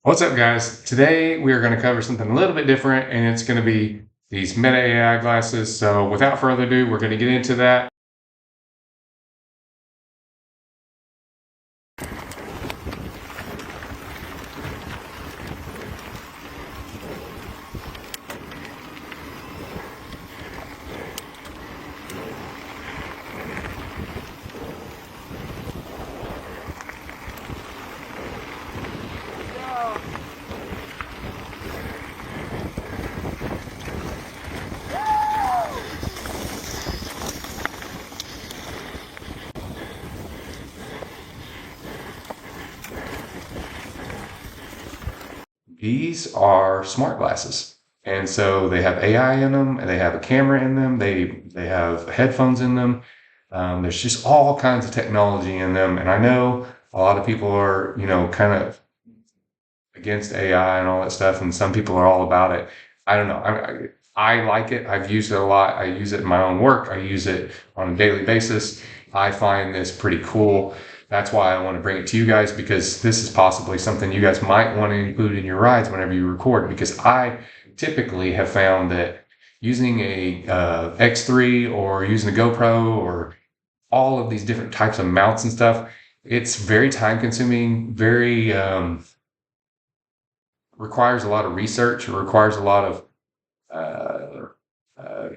What's up, guys? Today we are going to cover something a little bit different, and it's going to be these Meta AI glasses. So without further ado, we're going to get into that. These are smart glasses. And so they have AI in them, and they have a camera in them, they have headphones in them. There's just all kinds of technology in them. And I know a lot of people are, kind of against AI and all that stuff, and some people are all about it. I don't know. I like it. I've used it a lot. I use it in my own work. I use it on a daily basis. I find this pretty cool. That's why I want to bring it to you guys, because this is possibly something you guys might want to include in your rides whenever you record, because I typically have found that using a X3 or using a GoPro or all of these different types of mounts and stuff, it's very time consuming, very requires a lot of research. It requires a lot of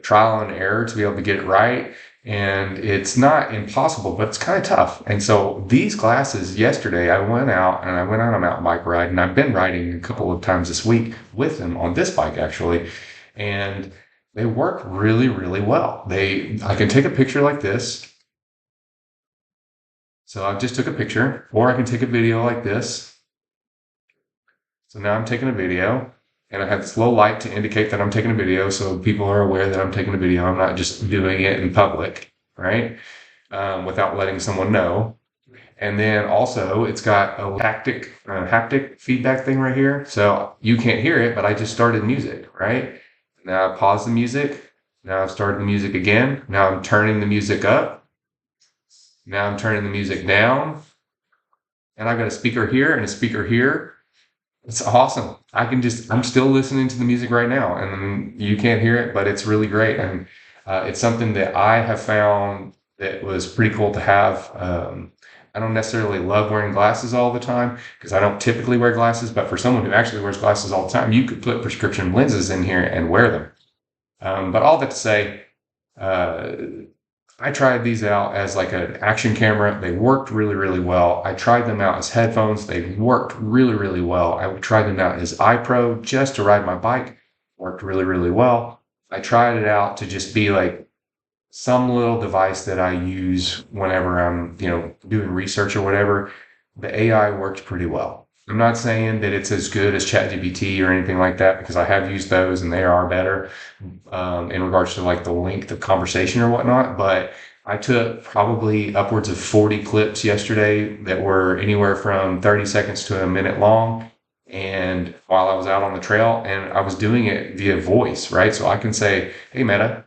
trial and error to be able to get it right. And it's not impossible, but it's kind of tough. And so these glasses, yesterday, I went out on a mountain bike ride, and I've been riding a couple of times this week with them on this bike, actually. And they work really, really well. I can take a picture like this. So I just took a picture, or I can take a video like this. So now I'm taking a video, and I have this little light to indicate that I'm taking a video, so people are aware that I'm taking a video. I'm not just doing it in public, right? Without letting someone know. And then also it's got a haptic feedback thing right here. So you can't hear it, but I just started music, right? Now I pause the music. Now I've started the music again. Now I'm turning the music up. Now I'm turning the music down. And I've got a speaker here and a speaker here. It's awesome. I'm still listening to the music right now, and you can't hear it, but it's really great. And it's something that I have found that was pretty cool to have. I don't necessarily love wearing glasses all the time, because I don't typically wear glasses, but for someone who actually wears glasses all the time, you could put prescription lenses in here and wear them. But all that to say, uh, I tried these out as like an action camera. They worked really, really well. I tried them out as headphones. They worked really, really well. I tried them out as iPro just to ride my bike. Worked really, really well. I tried it out to just be like some little device that I use whenever I'm, doing research or whatever. The AI worked pretty well. I'm not saying that it's as good as ChatGPT or anything like that, because I have used those and they are better in regards to like the length of conversation or whatnot. But I took probably upwards of 40 clips yesterday that were anywhere from 30 seconds to a minute long. And while I was out on the trail, and I was doing it via voice, right? So I can say, "Hey, Meta,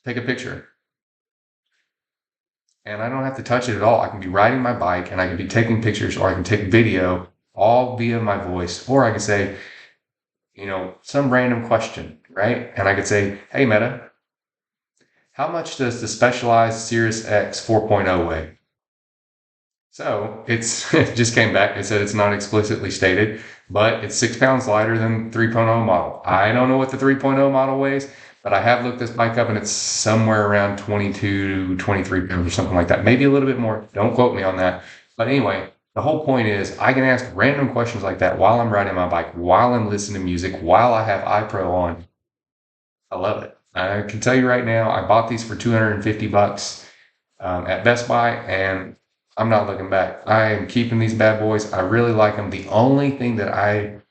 take a picture." And I don't have to touch it at all. I can be riding my bike and I can be taking pictures, or I can take video all via my voice, or I can say, some random question, right? And I could say, "Hey, Meta, how much does the Specialized Cirrus X 4.0 weigh?" So it just came back. It said it's not explicitly stated, but it's 6 pounds lighter than 3.0 model. I don't know what the 3.0 model weighs, but I have looked this bike up, and it's somewhere around 22, 23 pounds or something like that. Maybe a little bit more. Don't quote me on that. But anyway, the whole point is I can ask random questions like that while I'm riding my bike, while I'm listening to music, while I have iPro on. I love it. I can tell you right now, I bought these for $250 at Best Buy, and I'm not looking back. I am keeping these bad boys. I really like them. The only thing that I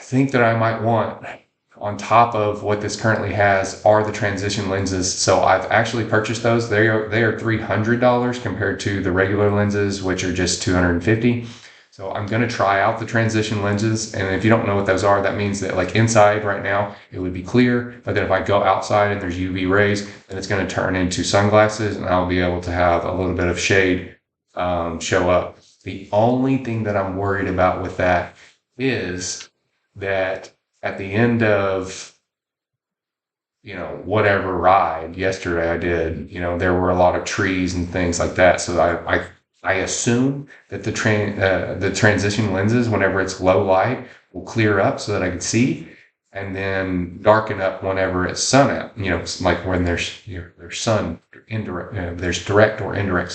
think that I might want on top of what this currently has are the transition lenses. So I've actually purchased those. They are $300 compared to the regular lenses, which are just $250. So I'm going to try out the transition lenses. And if you don't know what those are, that means that like inside right now, it would be clear. But then if I go outside and there's UV rays, then it's going to turn into sunglasses, and I'll be able to have a little bit of shade show up The only thing that I'm worried about with that is that at the end of, whatever ride yesterday I did, there were a lot of trees and things like that. So I assume that the transition lenses, whenever it's low light, will clear up so that I can see, and then darken up whenever it's sun out. Like when there's sun indirect, there's direct or indirect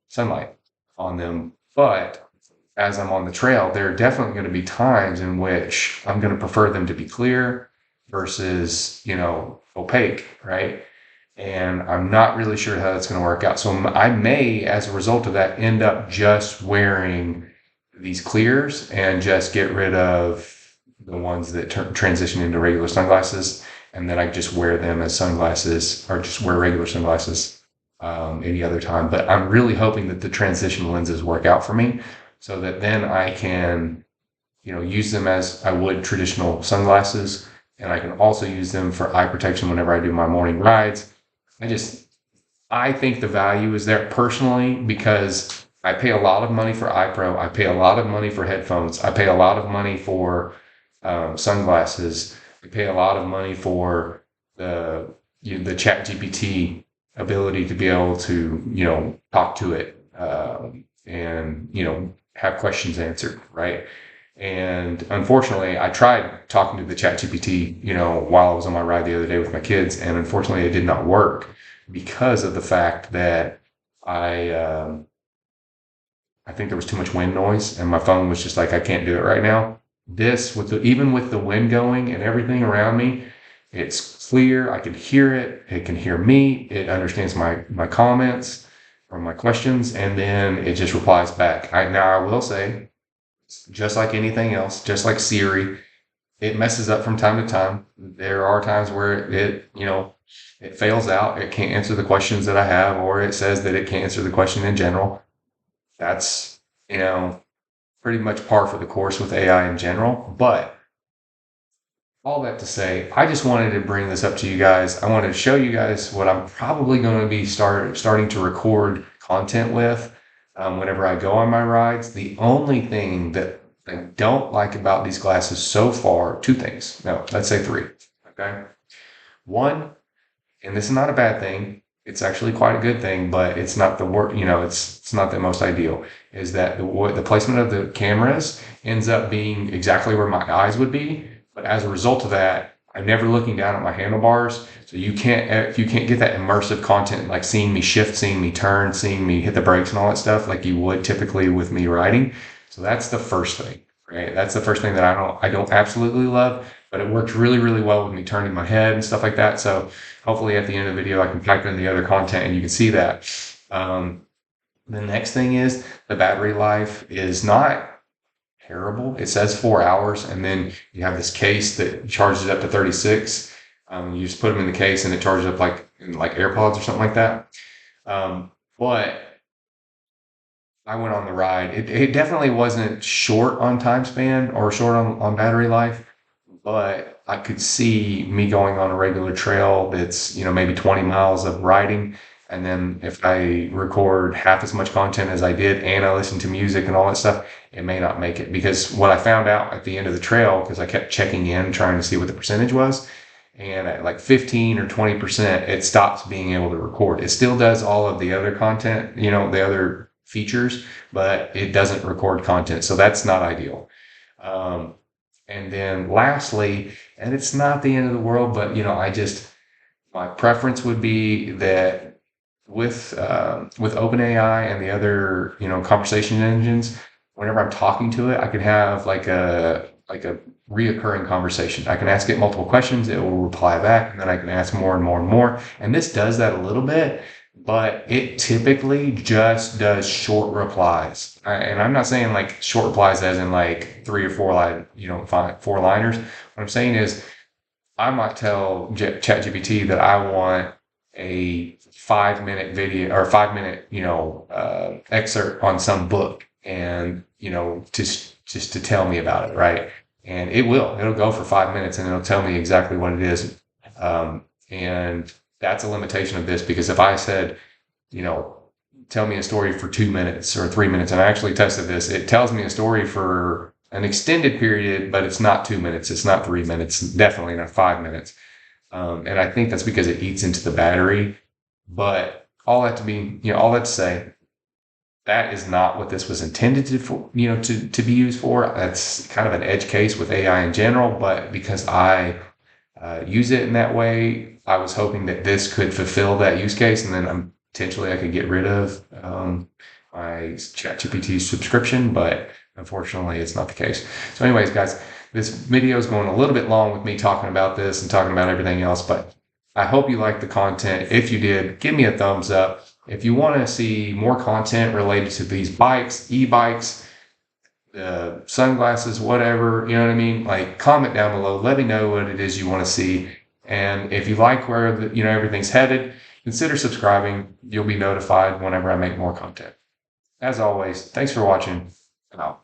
sunlight on them. But as I'm on the trail, there are definitely going to be times in which I'm going to prefer them to be clear versus, opaque, right? And I'm not really sure how that's going to work out. So I may, as a result of that, end up just wearing these clears and just get rid of the ones that transition into regular sunglasses. And then I just wear them as sunglasses, or just wear regular sunglasses any other time. But I'm really hoping that the transition lenses work out for me so that then I can, use them as I would traditional sunglasses. And I can also use them for eye protection whenever I do my morning rides. I think the value is there personally because I pay a lot of money for iPro. I pay a lot of money for headphones. I pay a lot of money for sunglasses. I pay a lot of money for the Chat GPT ability to be able to, talk to it and, have questions answered, right? And unfortunately, I tried talking to the Chat GPT, while I was on my ride the other day with my kids, and unfortunately, it did not work because of the fact that I think there was too much wind noise, and my phone was just like, I can't do it right now. This, even with the wind going and everything around me, it's clear. I can hear it. It can hear me. It understands my comments or my questions, and then it just replies back. Now I will say, just like anything else, just like Siri, it messes up from time to time. There are times where it fails out. It can't answer the questions that I have, or it says that it can't answer the question in general. That's, pretty much par for the course with AI in general. But all that to say, I just wanted to bring this up to you guys. I wanted to show you guys what I'm probably going to be starting to record content with whenever I go on my rides. The only thing that I don't like about these glasses so far, two things. No, let's say three. Okay. One, and this is not a bad thing. It's actually quite a good thing, but it's not the work. It's not the most ideal. Is that the placement of the cameras ends up being exactly where my eyes would be, but as a result of that, I'm never looking down at my handlebars. So you can't get that immersive content, like seeing me shift, seeing me turn, seeing me hit the brakes and all that stuff, like you would typically with me riding. So that's the first thing, right? That's the first thing that I don't absolutely love, but it works really, really well with me turning my head and stuff like that. So hopefully at the end of the video, I can type in the other content and you can see that. The next thing is the battery life is not terrible. It says 4 hours, and then you have this case that charges up to 36. You just put them in the case and it charges up like AirPods or something like that. But I went on the ride. It definitely wasn't short on time span or short on battery life, but I could see me going on a regular trail that's, maybe 20 miles of riding. And then if I record half as much content as I did and I listen to music and all that stuff, it may not make it. Because what I found out at the end of the trail, because I kept checking in, trying to see what the percentage was, and at like 15 or 20%, it stops being able to record. It still does all of the other content, the other features, but it doesn't record content. So that's not ideal. And then lastly, and it's not the end of the world, but my preference would be that with OpenAI and the other conversation engines, whenever I'm talking to it, I can have like a reoccurring conversation. I can ask it multiple questions, it will reply back, and then I can ask more and more and more. And this does that a little bit, but it typically just does short replies. And I'm not saying like short replies as in like 3 or 4 four liners. What I'm saying is I might tell ChatGPT that I want a 5-minute video or 5-minute, excerpt on some book, and just to tell me about it, right? And it'll go for 5 minutes and it'll tell me exactly what it is. And that's a limitation of this, because if I said, tell me a story for 2 minutes or 3 minutes. And I actually tested this. It tells me a story for an extended period, but it's not 2 minutes. It's not 3 minutes. Definitely not 5 minutes. And I think that's because it eats into the battery. But all that to say, that is not what this was intended to be used for. That's kind of an edge case with AI in general. But because I use it in that way, I was hoping that this could fulfill that use case, and then potentially I could get rid of my ChatGPT subscription, but unfortunately it's not the case. So anyways, guys, this video is going a little bit long with me talking about this and talking about everything else, but I hope you liked the content. If you did, give me a thumbs up. If you want to see more content related to these bikes, e-bikes, sunglasses, whatever, you know what I mean? Like, comment down below. Let me know what it is you want to see. And if you like where everything's headed, consider subscribing. You'll be notified whenever I make more content. As always, thanks for watching, and out.